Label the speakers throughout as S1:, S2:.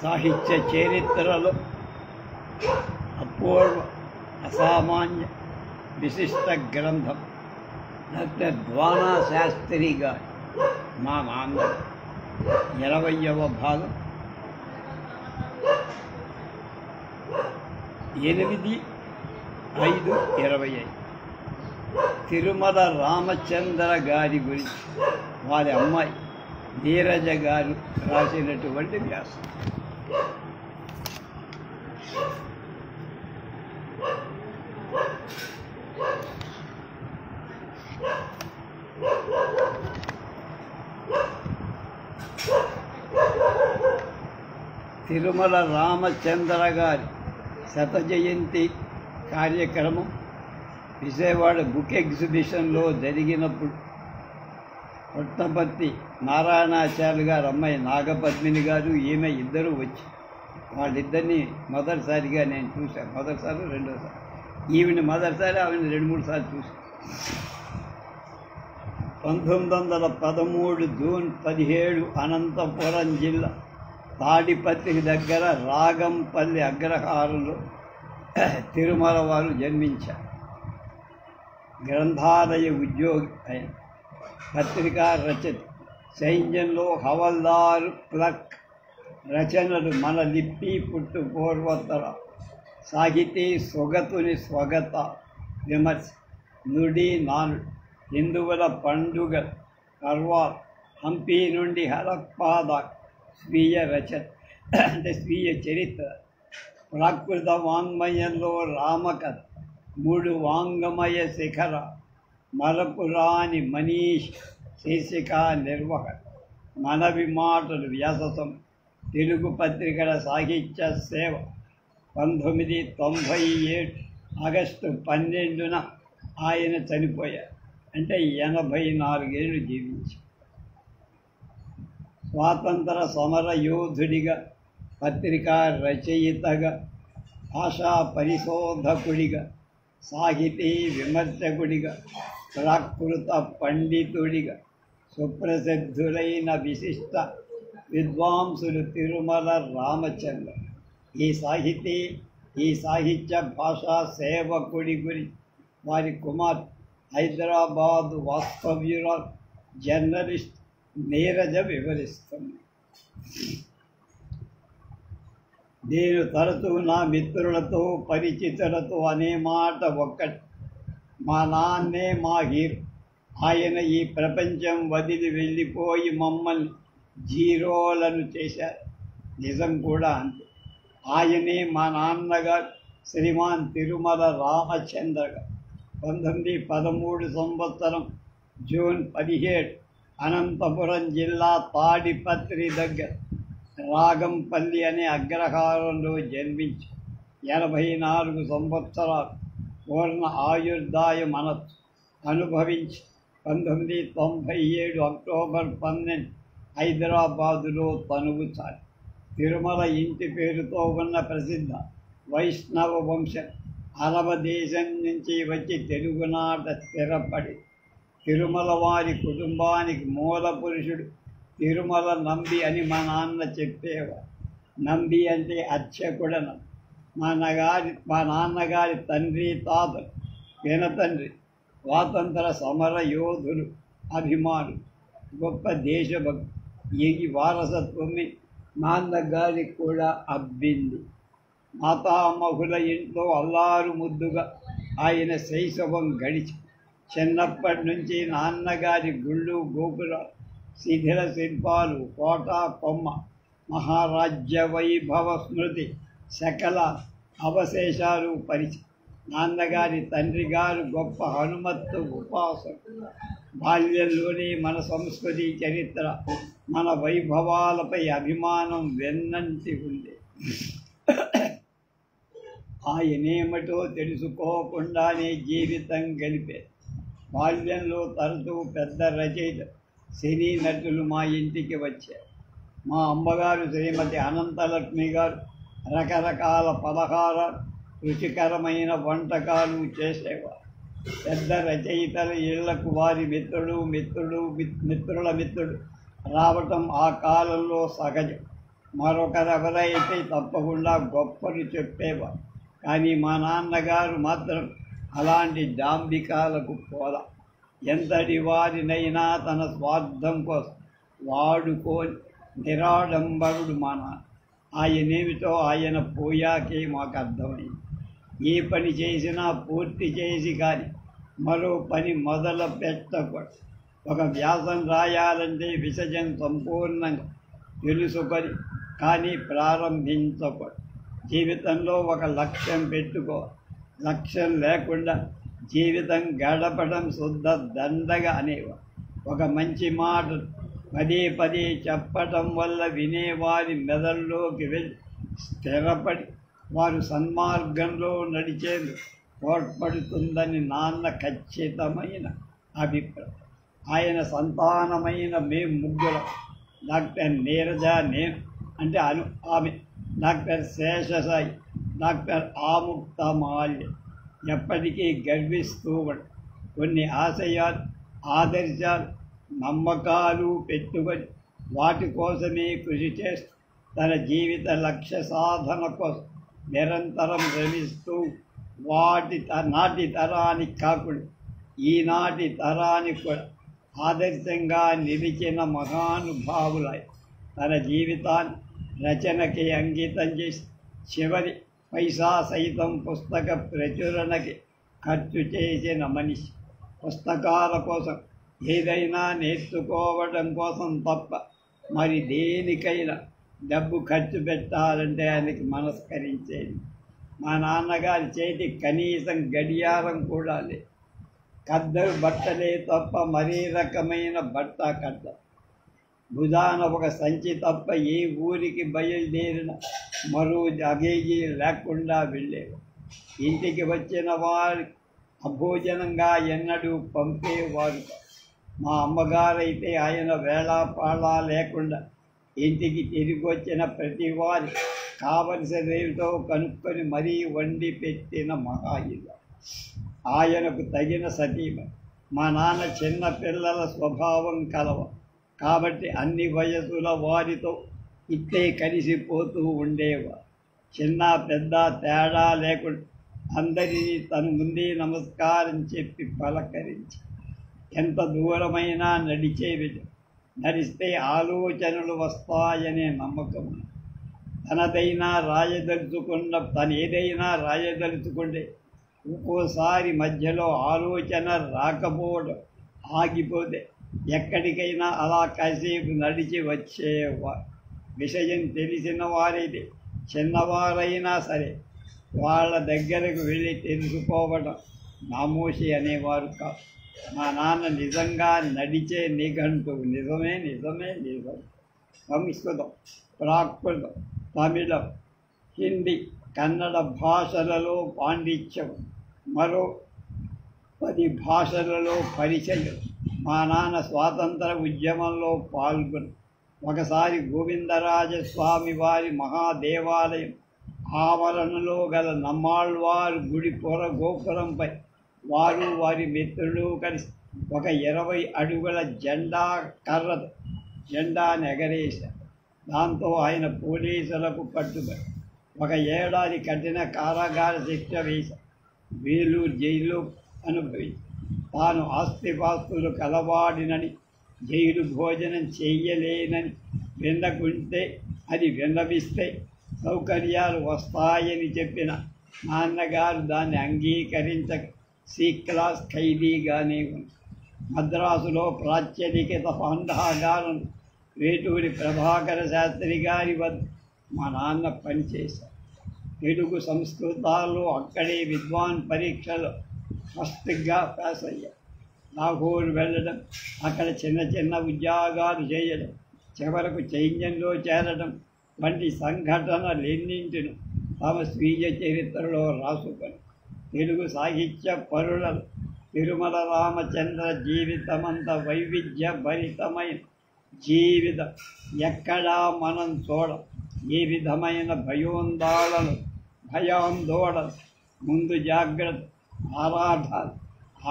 S1: సాహిత్య చరిత్రలో అపూర్వ అసామాన్య విశిష్ట గ్రంథం డాక్టర్ ద్వానా శాస్త్రి గారి మా నాన్న 20వ భాగం 8/5/25 తిరుమల రామచంద్ర గారి గురించి వారి అమ్మాయి నీరజ గారు రాసినటువంటి వ్యాసం. తిరుమల రామచంద్ర గారి శత జయంతి కార్యక్రమం విజయవాడ బుక్ ఎగ్జిబిషన్లో జరిగినప్పుడు పుట్టపర్తి నారాయణాచార్య గారు అమ్మాయి నాగపద్మిని గారు ఈమె ఇద్దరు వచ్చి వాళ్ళిద్దరినీ మొదటిసారిగా నేను చూశాను. మొదటిసారి రెండోసారి ఈవిని మొదటిసారి ఆవిడ 2-3 సార్లు చూశాను. 1913 జూన్ 17 అనంతపురం జిల్లా తాడిపత్రి దగ్గర రాగంపల్లి అగ్రహారంలో తిరుమల వారు జన్మించారు. గ్రంథాలయ ఉద్యోగి అయిన పత్రికా రచన, సైన్యంలో హవల్దారు, క్లర్క్, రచనలు మన లిప్పి పుట్టు పూర్వోత్తర, సాహితీ సొగతుని స్వగత విమర్శ, నుడి నానుడు, హిందువుల పండుగ, కర్వాల్, హంపి నుండి హరప్పాద, స్వీయ రచన అంటే స్వీయ చరిత్ర, ప్రాకృత వాంగ్మయంలో రామకథ, 3 వాంగమయ శిఖర, మరపురాని మనీష్, శీర్షిక నిర్వహణ, మనవి మాటలు, వ్యాసం, తెలుగు పత్రికల సాహిత్య సేవ. 1997 ఆగస్టు 12న ఆయన చనిపోయారు. అంటే 84 ఏళ్ళు జీవించారు. స్వాతంత్ర సమర యోధుడిగా, పత్రికా రచయితగా, భాషా పరిశోధకుడిగా, సాహితీ విమర్శకుడిగా, ప్రాకృత పండితుడిగా సుప్రసిద్ధులైన విశిష్ట విద్వాంసులు తిరుమల రామచంద్ర. ఈ సాహిత్య భాషా సేవకుడి గురించి వారి కుమార్ హైదరాబాదు వాస్తవ్యురాలు జర్నలిస్ట్ నీరజ వివరిస్తుంది. నేను తరచూ నా మిత్రులతో, పరిచితులతో అనే మాట ఒక్కటి, మా నాన్నే మా హీరో. ఆయన ఈ ప్రపంచం వదిలి వెళ్ళిపోయి మమ్మల్ని జీరోలను చేశారు. నిజం కూడా అంతే. ఆయనే మా నాన్నగారు శ్రీమాన్ తిరుమల రామచంద్ర గారు. 1913 సంవత్సరం జూన్ 17 అనంతపురం జిల్లా తాడిపత్రి దగ్గర రాగంపల్లి అనే అగ్రహారంలో జన్మించి 84 సంవత్సరాలు పూర్ణ ఆయుర్దాయ మనస్సు అనుభవించి 1997 అక్టోబర్ 12 హైదరాబాదులో తనువు చాలి. తిరుమల ఇంటి పేరుతో ఉన్న ప్రసిద్ధ వైష్ణవ వంశం అరబ దేశం నుంచి వచ్చి తెలుగునాట స్థిరపడి తిరుమల వారి కుటుంబానికి మూల పురుషుడు తిరుమల నంబి అని మా నాన్న చెప్పేవారు. నంబి అంటే అర్చకుడన. మా నాన్నగారి తండ్రి, తాతలు, పినతండ్రి స్వాతంత్ర సమర యోధులు, అభిమానులు, గొప్ప దేశభక్తి. ఈ వారసత్వమే నాన్నగారికి కూడా అబ్బింది. మాతామహుల ఇంట్లో అల్లారు ముద్దుగా ఆయన శైశవం గడిచి చిన్నప్పటి నుంచి నాన్నగారి గుళ్ళు, గోపురాలు, శిథిల శిల్పాలు, కోట కొమ్మ, మహారాజ్య వైభవ స్మృతి, సకల అవశేషాలు పరిచయం. నాన్నగారి తండ్రి గారు గొప్ప హనుమత్తు ఉపాసకుడు. బాల్యంలోనే మన సంస్కృతి, చరిత్ర, మన వైభవాలపై అభిమానం వెన్నంటి ఉంది. ఆయనేమిటో తెలుసుకోకుండానే జీవితం గడిపేది. బాల్యంలో తరచూ పెద్ద రచయిత, సినీ నటులు మా ఇంటికి వచ్చారు. మా అమ్మగారు శ్రీమతి అనంతలక్ష్మి గారు రకరకాల పలహారాలు, రుచికరమైన వంటకాలు చేసేవారు. పెద్ద రచయితల ఇళ్లకు వారి మిత్రుల మిత్రుడు రావటం ఆ కాలంలో సహజం. మరొకరెవరైతే తప్పకుండా గొప్పలు చెప్పేవారు. కానీ మా నాన్నగారు మాత్రం అలాంటి డాంబికాలకు పోలా. ఎంతటి వారినైనా తన స్వార్థం కోసం వాడుకోని నిరాడంబరుడు మా నాన్న. ఆయనేమిటో ఆయన పోయాకే మాకు అర్థమైంది. ఏ పని చేసినా పూర్తి చేసి కానీ మరో పని మొదలు పెట్టకూడదు. ఒక వ్యాసం రాయాలంటే విషయం సంపూర్ణంగా తెలుసుకొని కానీ ప్రారంభించకూడదు. జీవితంలో ఒక లక్ష్యం పెట్టుకోవాలి. లక్ష్యం లేకుండా జీవితం గడపడం శుద్ధ దండగా అనేవారు. ఒక మంచి మాట పదే పదే చెప్పటం వల్ల వినేవారి మెదడులోకి వెళ్ళి స్థిరపడి వారు సన్మార్గంలో నడిచేందుకు తోడ్పడుతుందని నాన్న ఖచ్చితమైన అభిప్రాయం. ఆయన సంతానమైన మేము ముగ్గురం, డాక్టర్ నీరజ, నేను అంటే ఆమె, డాక్టర్ శేషసాయి, డాక్టర్ ఆముక్తమాల్య ఎప్పటికీ గర్విస్తూ కొన్ని ఆశయాలు, ఆదర్శాలు, నమ్మకాలు పెట్టుకొని వాటి కోసమే కృషి చేస్తూ తన జీవిత లక్ష్య సాధన కోసం నిరంతరం శ్రమిస్తూ నాటి తరానికి కాకుండా ఈనాటి తరానికి కూడా ఆదర్శంగా నిలిచిన మహానుభావులై తన జీవితాన్ని రచనకి అంకితం చేసి చివరి పైసా సైతం పుస్తక ప్రచురణకి ఖర్చు చేసిన మనిషి. పుస్తకాల కోసం ఏదైనా నేర్చుకోవడం కోసం తప్ప మరి దేనికైనా డబ్బు ఖర్చు పెట్టాలంటే ఆయనకి మనస్కరించేది. మా నాన్నగారి చేతి కనీసం గడియారం కూడా లేదు. ఖద్దరు బట్టలే తప్ప మరే రకమైన బట్ట కట్ట. భుజాన ఒక సంచి తప్ప ఏ ఊరికి బయలుదేరిన మరో అగేజీ లేకుండా వెళ్ళేవారు. ఇంటికి వచ్చిన వారి అభోజనంగా ఎన్నడూ పంపేవారు. మా అమ్మగారైతే ఆయన వేళాపాళా లేకుండా ఇంటికి తిరిగి వచ్చిన ప్రతి వారి కావలసినదేమిటో కనుక్కొని మరీ వండి పెట్టిన మహాయుధ. ఆయనకు తగిన సతీమ. మా నాన్న చిన్న పిల్లల స్వభావం కలవ కాబట్టి అన్ని వయసుల వారితో ఇట్టే కలిసిపోతూ ఉండేవారు. చిన్న పెద్ద తేడా లేకుండా అందరినీ తను ముందే నమస్కారం చెప్పి పలకరించి ఎంత దూరమైనా నడిస్తే ఆలోచనలు వస్తాయనే నమ్మకం. తను ఏదైనా రాయదలుచుకుంటే ఒక్కోసారి మధ్యలో ఆలోచన రాకపోవడం, ఆగిపోతే ఎక్కడికైనా అలా కాసేపు నడిచి వచ్చేవారు. విషయం తెలిసిన వారైతే చిన్నవారైనా సరే వాళ్ళ దగ్గరకు వెళ్ళి తెలుసుకోవడం నామోషి అనేవారు కాదు. మా నాన్న నిజంగా నడిచే నిఘంటువు. నిజమే. సంస్కృతం, ప్రాకృతం, తమిళం, హిందీ, కన్నడ భాషలలో పాండిత్యం, మరో 10 భాషలలో పరిచయం. మా నాన్న స్వాతంత్ర ఉద్యమంలో పాల్గొని ఒకసారి గోవిందరాజస్వామి వారి మహాదేవాలయం ఆవరణలో గల నమ్మాళ్వారు గుడి గోపురంపై వారు వారి మిత్రులు కలిసి ఒక 20 అడుగుల జెండాను ఎగరేశారు. దాంతో ఆయన పోలీసులకు పట్టుబడి 1 ఏడాది కఠిన కారాగార శిక్ష వేశారు. వేలూరు జైలు అనుభవించి తాను ఆస్తిపాస్తులు కలవాడినని, జైలు భోజనం చెయ్యలేనని విన్నవిస్తే సౌకర్యాలు వస్తాయని చెప్పిన నాన్నగారు దాన్ని అంగీకరించక సి క్లాస్ ఖైదీగానే ఉంది. మద్రాసులో ప్రాచ్యలిఖిత పాండాగారం వేటూరి ప్రభాకర శాస్త్రి గారి వద్ద మా నాన్న పనిచేశారు. తెలుగు సంస్కృతాల్లో అక్కడే విద్వాన్ పరీక్షలో ఫస్ట్గా పాస్ అయ్యారు. లాహోర్ వెళ్ళడం, అక్కడ చిన్న ఉద్యోగాలు చేయడం, చివరకు సైన్యంలో చేరడం వంటి సంఘటనలెన్నింటిను తమ స్వీయ చరిత్రలో రాసుకొని తెలుగు సాహిత్య పరులను తిరుమల రామచంద్ర జీవితమంత వైవిధ్య భరితమైన జీవితం ఎక్కడా మనం ఏ విధమైన భయాందోళన, ముందు జాగ్రత్త,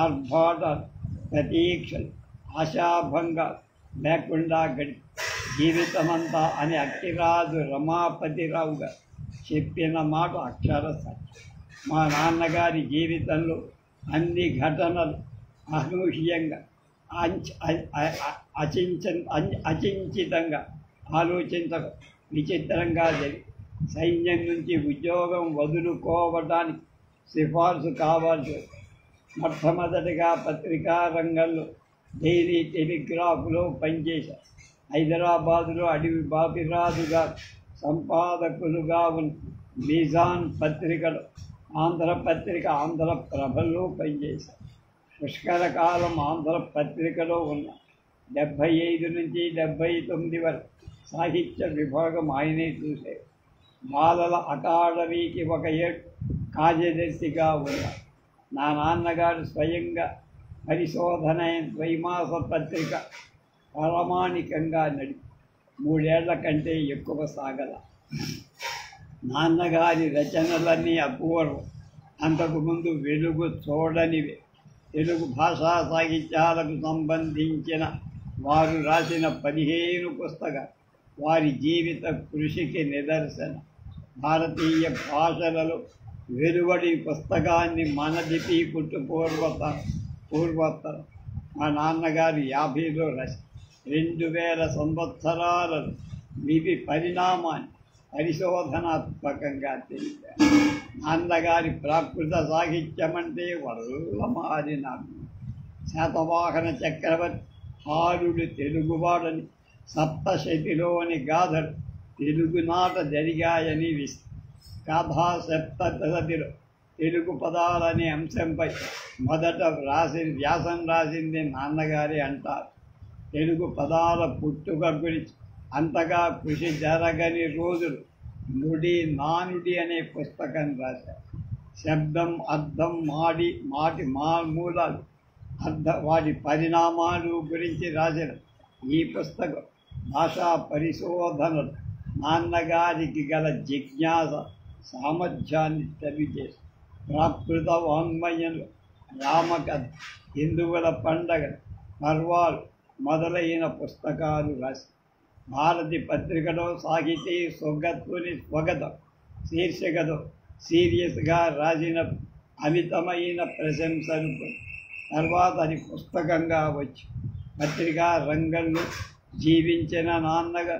S1: ఆర్భాటాలు, ప్రతీక్షలు, ఆశాభంగాలు లేకుండా జీవితమంతా అని అక్కిరాజు రమాపతిరావు గారు చెప్పిన మాట అక్షర సత్యం. మా నాన్నగారి జీవితంలో అన్ని ఘటనలు అనూహ్యంగా అచించితంగా ఆలోచించక విచిత్రంగా జరిగి సైన్యం నుంచి ఉద్యోగం వదులుకోవడానికి సిఫార్సు కావాల్సి మొట్టమొదటిగా పత్రికా రంగంలో డైలీ టెలిగ్రాఫ్లో పనిచేశారు. హైదరాబాదులో అడవి బాపిరాజుగా సంపాదకులుగా ఉన్న మీజాన్ పత్రికలో ఆంధ్రపత్రిక ఆంధ్రప్రభలో పనిచేశారు. పుష్కర కాలం ఆంధ్రపత్రికలో ఉన్న 75 నుంచి 79 వరకు సాహిత్య విభాగం ఆయనే చూశారు. బాలల అకాడమీకి ఒక ఏడు కార్యదర్శిగా ఉన్నారు. నా నాన్నగారు స్వయంగా పరిశోధన ద్వైమాస పత్రిక ప్రామాణికంగా నడిపి 3 ఏళ్ల కంటే ఎక్కువ సాగల. నాన్నగారి రచనలన్నీ అపూర్వం. అంతకుముందు వెలుగు చూడనివే. తెలుగు భాషా సాహిత్యాలకు సంబంధించిన వారు రాసిన 15 పుస్తకాలు వారి జీవిత కృషికి నిదర్శనం. భారతీయ భాషలలో వెలువడి పుస్తకాన్ని మన లిపి పూర్వోత్తరం మా నాన్నగారు 50లో రాసి 2000 సంవత్సరాలలో లిపి పరిణామాన్ని పరిశోధనాత్మకంగా తెలిపారు. నాన్నగారి ప్రాకృత సాహిత్యం అంటే వల్ల మారిన శాతవాహన చక్రవర్తి హారుడు తెలుగువాడని, సప్తశతిలోని గాథలు తెలుగునాట జరిగాయని గాథాసప్తశతిలో తెలుగు పదాలనే అంశంపై మొదట వ్యాసం రాసింది నాన్నగారి అంటారు. తెలుగు పదాల పుట్టుక గురించి అంతగా కృషి జరగని రోజులు నుడి నానుడి అనే పుస్తకం రాశారు. శబ్దం, అర్థం, మాటి మూలాలు, వాటి పరిణామాలు గురించి రాసిన ఈ పుస్తకం భాషా పరిశోధనలు నాన్నగారికి గల జిజ్ఞాస సామర్థ్యాన్ని తెలియజేసి ప్రాకృత వాంగ్మయంలో రామకథ, హిందువుల పండగ, పర్వాలు మొదలైన పుస్తకాలు రాసి భారతి పత్రికలో సాహితీ స్వగతం శీర్షికతో సీరియస్గా రాసిన అమితమైన ప్రశంసలు తర్వాత అది పుస్తకంగా వచ్చి పత్రికా రంగంలో జీవించిన నాన్నగా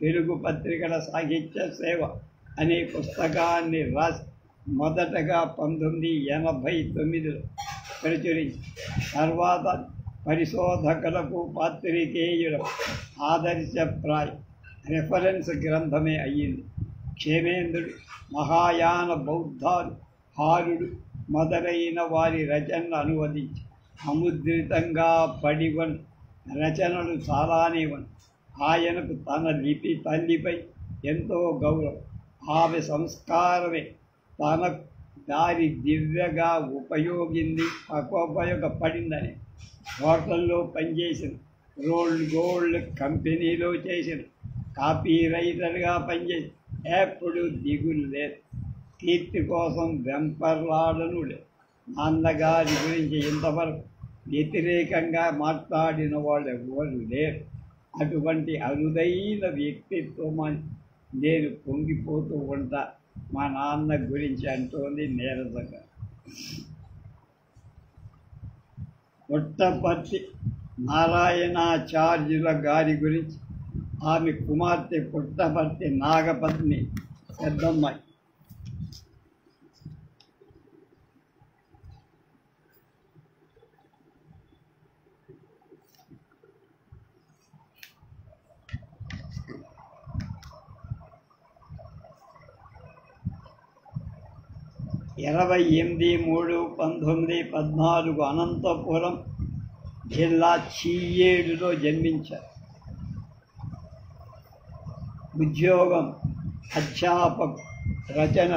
S1: తెలుగు పత్రికల సాహిత్య సేవ అనే పుస్తకాన్ని రాసి మొదటగా 1989లో ప్రచురించి తర్వాత పరిశోధకులకు పాత్రికేయులకు ఆదర్శప్రాయ రెఫరెన్స్ గ్రంథమే అయ్యింది. క్షేమేంద్రుడు, మహాయాన బౌద్ధాలు, హారుడు మొదలైన వారి రచనలు అనువదించి అముద్రితంగా పడివన్ రచనలు చాలానే ఉన్నాయి. ఆయనకు తన లిపి తల్లిపై ఎంతో గౌరవం. ఆమె సంస్కారమే తన దారి దివ్యగా ఉపయోగపడిందని హోటల్లో పనిచేసిన, రోల్డ్ గోల్డ్ కంపెనీలో చేసిన, కాపీ రైటర్గా పనిచేసి ఎప్పుడు దిగులు లేదు. కీర్తి కోసం వెంపర్లాడను లేదు. నాన్నగారి గురించి ఇంతవరకు వ్యతిరేకంగా మాట్లాడిన వాళ్ళు ఎవ్వరు లేరు. అటువంటి అరుదైన వ్యక్తిత్వమని నేను పొంగిపోతూ ఉంటా. మా నాన్న గురించి అంటోంది నీరసంగా. పుట్టపర్తి నారాయణాచార్యుల గారి గురించి ఆమె కుమార్తె పుట్టపర్తి నాగపత్ని పెద్దమ్మాయి. ఇరవై 8/3/1914 అనంతపురం జిల్లా చీయేడులో జన్మించారు. ఉద్యోగం అధ్యాపకు, రచన,